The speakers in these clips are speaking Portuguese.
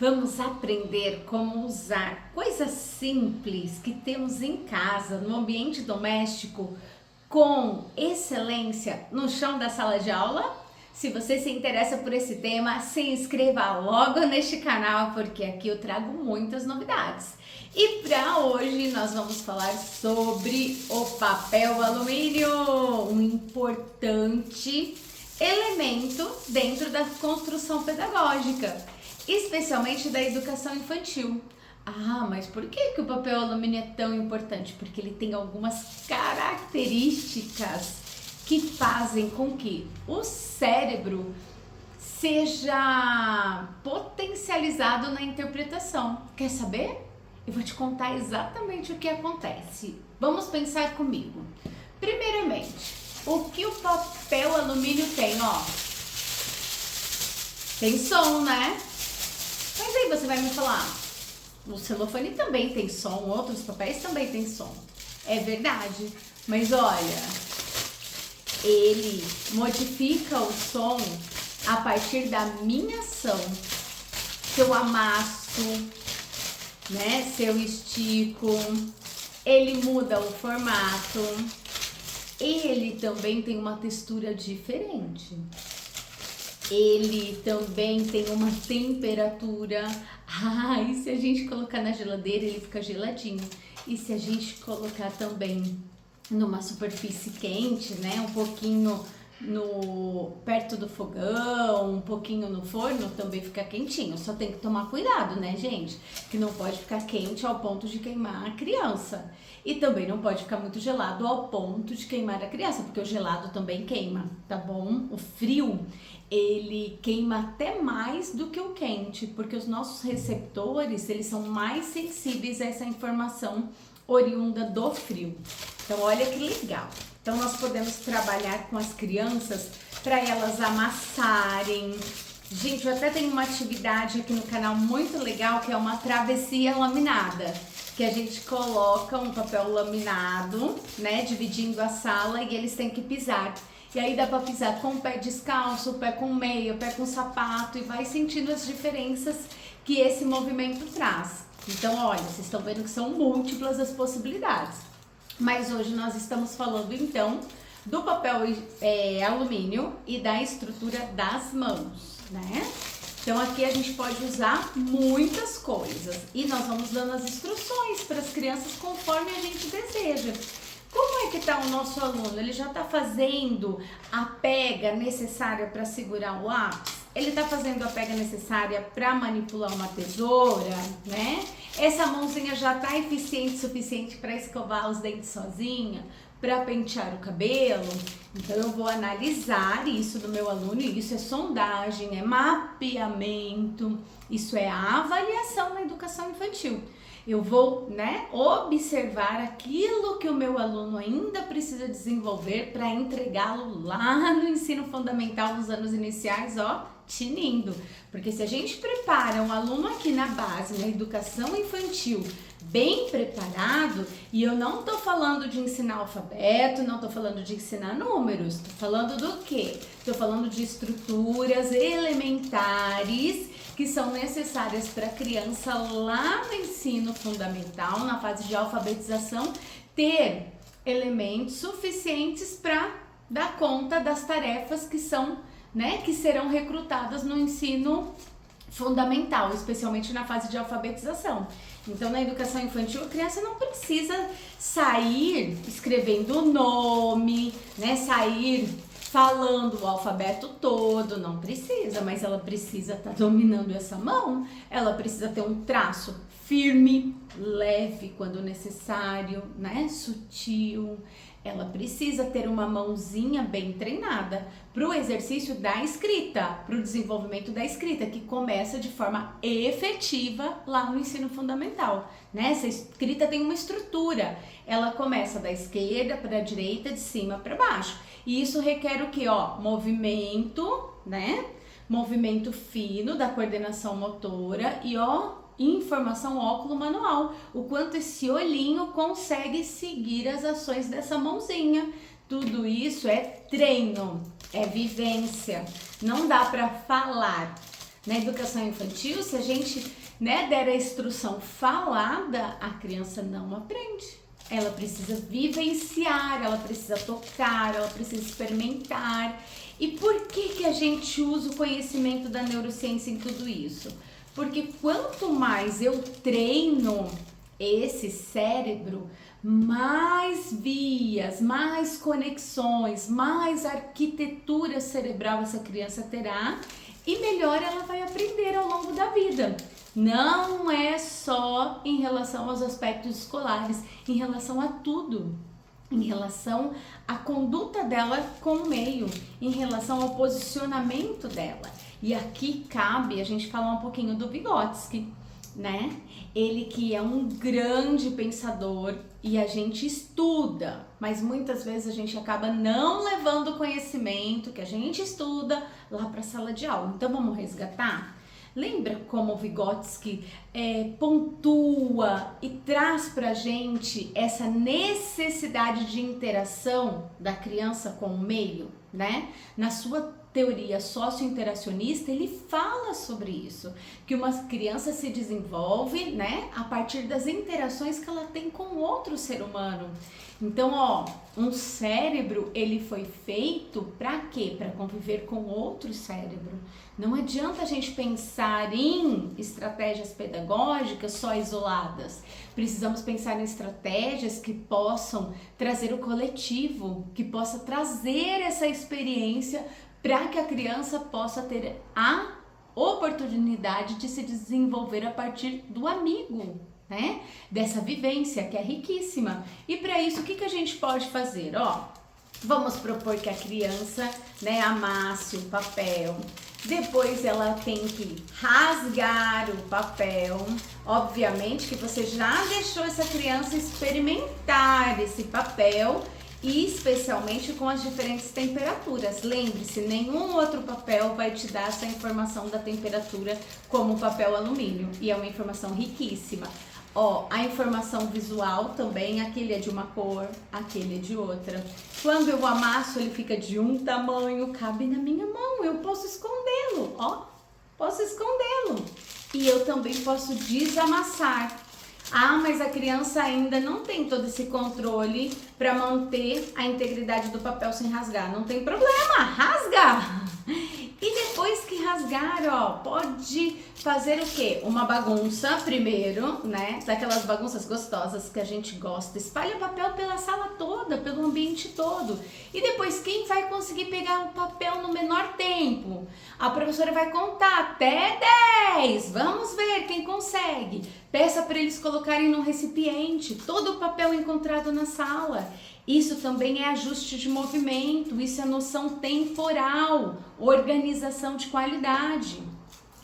Vamos aprender como usar coisas simples que temos em casa, no ambiente doméstico, com excelência no chão da sala de aula? Se você se interessa por esse tema, se inscreva logo neste canal, porque aqui eu trago muitas novidades. E para hoje nós vamos falar sobre o papel alumínio, um importante elemento dentro da construção pedagógica, especialmente da educação infantil. Ah, mas por que o papel alumínio é tão importante? Porque ele tem algumas características que fazem com que o cérebro seja potencializado na interpretação. Quer saber? Eu vou te contar exatamente o que acontece. Vamos pensar comigo. Primeiramente, o que o papel alumínio tem, ó? Tem som, né? Mas aí você vai me falar, o celofane também tem som, outros papéis também tem som. É verdade, mas olha, ele modifica o som a partir da minha ação. Se eu amasso, né? Se eu estico, ele muda o formato. Ele também tem uma textura diferente. Ele também tem uma temperatura. E se a gente colocar na geladeira, ele fica geladinho. E se a gente colocar também numa superfície quente, né? Um pouquinho perto do fogão, um pouquinho no forno, também fica quentinho. Só tem que tomar cuidado, né, gente? Que não pode ficar quente ao ponto de queimar a criança. E também não pode ficar muito gelado ao ponto de queimar a criança, porque o gelado também queima, tá bom? O frio, ele queima até mais do que o quente, porque os nossos receptores, eles são mais sensíveis a essa informação oriunda do frio. Então, olha que legal. Então, nós podemos trabalhar com as crianças para elas amassarem. Gente, eu até tenho uma atividade aqui no canal muito legal, que é uma travessia laminada, que a gente coloca um papel laminado, né, dividindo a sala, e eles têm que pisar. E aí dá para pisar com o pé descalço, o pé com meia, o pé com sapato, e vai sentindo as diferenças que esse movimento traz. Então, olha, vocês estão vendo que são múltiplas as possibilidades. Mas hoje nós estamos falando, então, do papel alumínio e da estrutura das mãos, né? Então, aqui a gente pode usar muitas coisas e nós vamos dando as instruções para as crianças conforme a gente deseja. Como é que está o nosso aluno? Ele já está fazendo a pega necessária para segurar o lápis? Ele está fazendo a pega necessária para manipular uma tesoura, né? Essa mãozinha já está eficiente o suficiente para escovar os dentes sozinha, para pentear o cabelo? Então eu vou analisar isso do meu aluno, e isso é sondagem, é mapeamento, isso é a avaliação na educação infantil. Eu vou, né, observar aquilo que o meu aluno ainda precisa desenvolver para entregá-lo lá no ensino fundamental, nos anos iniciais, ó, tinindo. Porque se a gente prepara um aluno aqui na base, na educação infantil, bem preparado, e eu não tô falando de ensinar alfabeto, não tô falando de ensinar números, tô falando do quê? Tô falando de estruturas elementares que são necessárias para a criança lá no ensino fundamental, na fase de alfabetização, ter elementos suficientes para dar conta das tarefas que são, né, que serão recrutadas no ensino fundamental, especialmente na fase de alfabetização. Então, na educação infantil, a criança não precisa sair escrevendo o nome, né, sair falando o alfabeto todo, não precisa, mas ela precisa estar dominando essa mão, ela precisa ter um traço firme, leve quando necessário, né, sutil. Ela precisa ter uma mãozinha bem treinada para o exercício da escrita, para o desenvolvimento da escrita, que começa de forma efetiva lá no ensino fundamental, né? Essa escrita tem uma estrutura, ela começa da esquerda para a direita, de cima para baixo. E isso requer o que? Ó, movimento, né? Movimento fino da coordenação motora e, ó, informação óculo-manual, o quanto esse olhinho consegue seguir as ações dessa mãozinha. Tudo isso é treino, é vivência. Não dá para falar, Na educação infantil, se a gente, né, der a instrução falada, a criança não aprende. Ela precisa vivenciar, ela precisa tocar, ela precisa experimentar. E por que a gente usa o conhecimento da neurociência em tudo isso? Porque quanto mais eu treino esse cérebro, mais vias, mais conexões, mais arquitetura cerebral essa criança terá e melhor ela vai aprender ao longo da vida. Não é só em relação aos aspectos escolares, em relação a tudo. Em relação à conduta dela com o meio, em relação ao posicionamento dela. E aqui cabe a gente falar um pouquinho do Vygotsky, né? Ele que é um grande pensador e a gente estuda, mas muitas vezes a gente acaba não levando o conhecimento que a gente estuda lá para a sala de aula. Então vamos resgatar? Lembra como o Vygotsky pontua e traz pra gente essa necessidade de interação da criança com o meio, né? Na sua teoria socio-interacionista, ele fala sobre isso, que uma criança se desenvolve, né, a partir das interações que ela tem com outro ser humano. Então, ó, um cérebro, ele foi feito para quê? Para conviver com outro cérebro. Não adianta a gente pensar em estratégias pedagógicas só isoladas. Precisamos pensar em estratégias que possam trazer o coletivo, que possa trazer essa experiência para que a criança possa ter a oportunidade de se desenvolver a partir do amigo, né? Dessa vivência que é riquíssima. E para isso, o que a gente pode fazer? Ó, vamos propor que a criança, né, amasse o papel. Depois ela tem que rasgar o papel. Obviamente que você já deixou essa criança experimentar esse papel, e especialmente com as diferentes temperaturas. Lembre-se, nenhum outro papel vai te dar essa informação da temperatura como o papel alumínio, e é uma informação riquíssima. Ó, a informação visual também, aquele é de uma cor, aquele é de outra. Quando eu amasso, ele fica de um tamanho, cabe na minha mão, eu posso escondê-lo, ó, posso escondê-lo. E eu também posso desamassar. Ah, mas a criança ainda não tem todo esse controle para manter a integridade do papel sem rasgar. Não tem problema, rasga! E depois que rasgar, ó, pode fazer o quê? Uma bagunça primeiro, né? Daquelas bagunças gostosas que a gente gosta. Espalha papel pela sala toda, pelo ambiente todo. E depois, quem vai conseguir pegar o papel no menor tempo? A professora vai contar até 10. Vamos ver quem consegue. Peça para eles colocarem no recipiente todo o papel encontrado na sala. Isso também é ajuste de movimento, isso é noção temporal, organização de qualidade.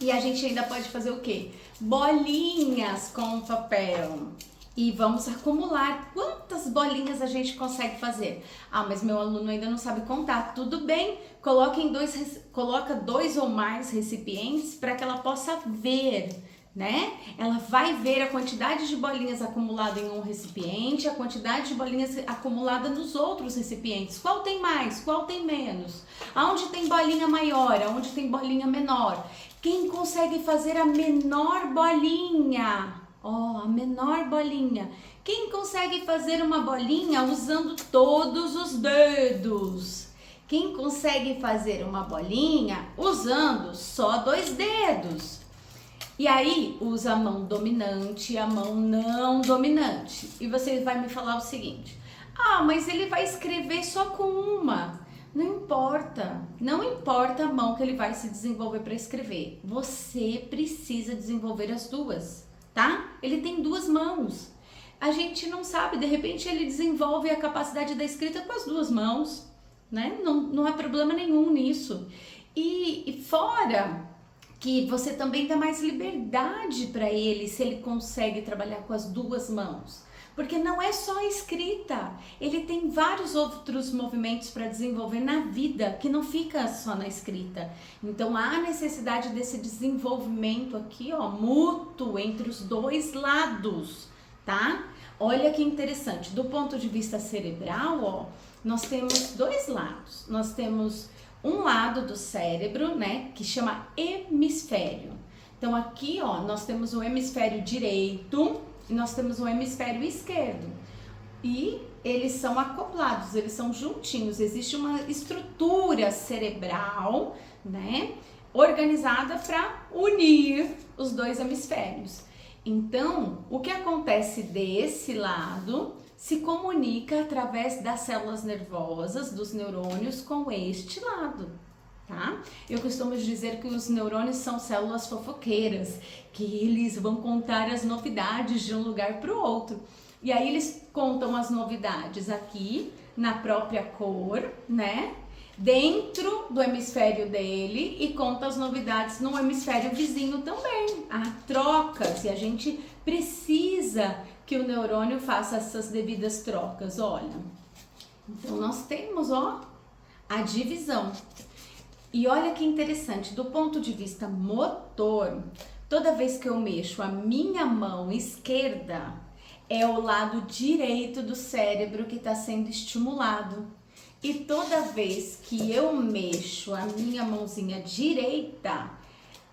E a gente ainda pode fazer o quê? Bolinhas com papel. E vamos acumular. Quantas bolinhas a gente consegue fazer? Ah, mas meu aluno ainda não sabe contar. Tudo bem, coloca 2 ou mais recipientes para que ela possa ver, né? Ela vai ver a quantidade de bolinhas acumulada em um recipiente, a quantidade de bolinhas acumulada nos outros recipientes. Qual tem mais? Qual tem menos? Aonde tem bolinha maior? Aonde tem bolinha menor? Quem consegue fazer a menor bolinha? Ó, a menor bolinha. Quem consegue fazer uma bolinha usando todos os dedos? Quem consegue fazer uma bolinha usando só 2 dedos? E aí, usa a mão dominante e a mão não dominante. E você vai me falar o seguinte: ah, mas ele vai escrever só com uma. Não importa. Não importa a mão que ele vai se desenvolver para escrever. Você precisa desenvolver as duas, tá? Ele tem 2 mãos. A gente não sabe, de repente ele desenvolve a capacidade da escrita com as 2 mãos, né? Não há problema nenhum nisso. E fora que você também dá mais liberdade para ele se ele consegue trabalhar com as 2 mãos. Porque não é só a escrita, ele tem vários outros movimentos para desenvolver na vida que não fica só na escrita. Então há necessidade desse desenvolvimento aqui, ó, mútuo entre os 2 lados, tá? Olha que interessante, do ponto de vista cerebral, ó, nós temos 2 lados. Nós temos um lado do cérebro, né, que chama hemisfério. Então aqui, ó, nós temos o hemisfério direito e nós temos o hemisfério esquerdo. E eles são acoplados, eles são juntinhos. Existe uma estrutura cerebral, né, organizada para unir os dois hemisférios. Então, o que acontece desse lado se comunica através das células nervosas, dos neurônios, com este lado, tá? Eu costumo dizer que os neurônios são células fofoqueiras, que eles vão contar as novidades de um lugar para o outro. E aí eles contam as novidades aqui na própria cor, né? Dentro do hemisfério dele e conta as novidades no hemisfério vizinho também. Há trocas e a gente precisa que o neurônio faça essas devidas trocas, olha. Então nós temos, ó, a divisão. E olha que interessante, do ponto de vista motor, toda vez que eu mexo a minha mão esquerda, é o lado direito do cérebro que está sendo estimulado. E toda vez que eu mexo a minha mãozinha direita,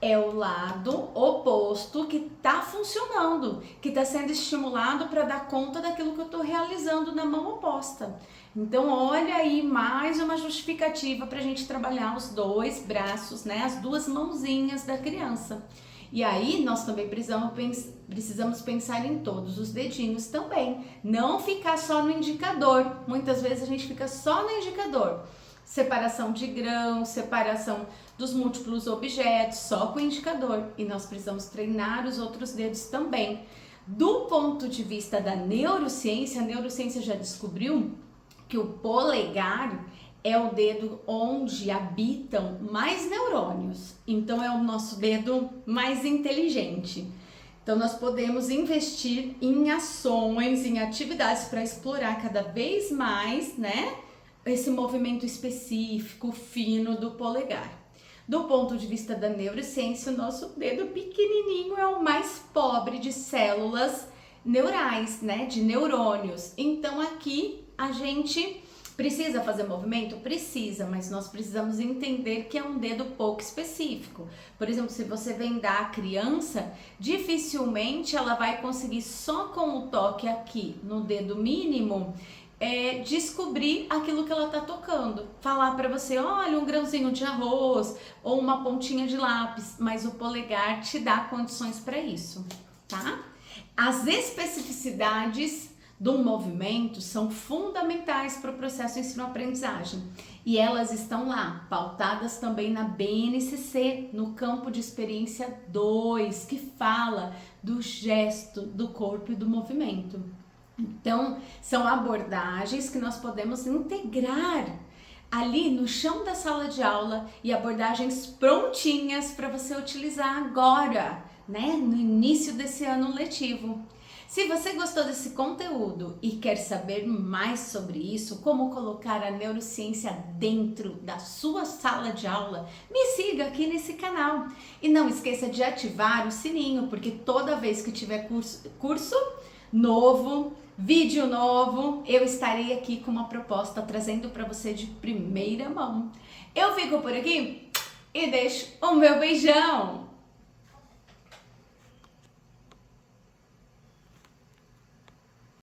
é o lado oposto que está funcionando, que está sendo estimulado para dar conta daquilo que eu estou realizando na mão oposta. Então, olha aí mais uma justificativa para a gente trabalhar os dois braços, né? As duas mãozinhas da criança. E aí, nós também precisamos pensar em todos os dedinhos também. Não ficar só no indicador. Muitas vezes a gente fica só no indicador. Separação de grãos, separação dos múltiplos objetos, só com o indicador. E nós precisamos treinar os outros dedos também. Do ponto de vista da neurociência, a neurociência já descobriu que o polegar é o dedo onde habitam mais neurônios. Então é o nosso dedo mais inteligente. Então nós podemos investir em ações, em atividades para explorar cada vez mais, né, esse movimento específico, fino do polegar. Do ponto de vista da neurociência, o nosso dedo pequenininho é o mais pobre de células neurais, né, de neurônios. Então aqui a gente precisa fazer movimento? Precisa, mas nós precisamos entender que é um dedo pouco específico. Por exemplo, se você vendar a criança, dificilmente ela vai conseguir só com o toque aqui no dedo mínimo descobrir aquilo que ela está tocando. Falar para você, olha, um grãozinho de arroz ou uma pontinha de lápis, mas o polegar te dá condições para isso, tá? As especificidades do movimento são fundamentais para o processo ensino-aprendizagem e elas estão lá, pautadas também na BNCC, no campo de experiência 2, que fala do gesto, do corpo e do movimento. Então, são abordagens que nós podemos integrar ali no chão da sala de aula e abordagens prontinhas para você utilizar agora, né, no início desse ano letivo. Se você gostou desse conteúdo e quer saber mais sobre isso, como colocar a neurociência dentro da sua sala de aula, me siga aqui nesse canal. E não esqueça de ativar o sininho, porque toda vez que tiver curso novo, vídeo novo, eu estarei aqui com uma proposta trazendo para você de primeira mão. Eu fico por aqui e deixo o meu beijão!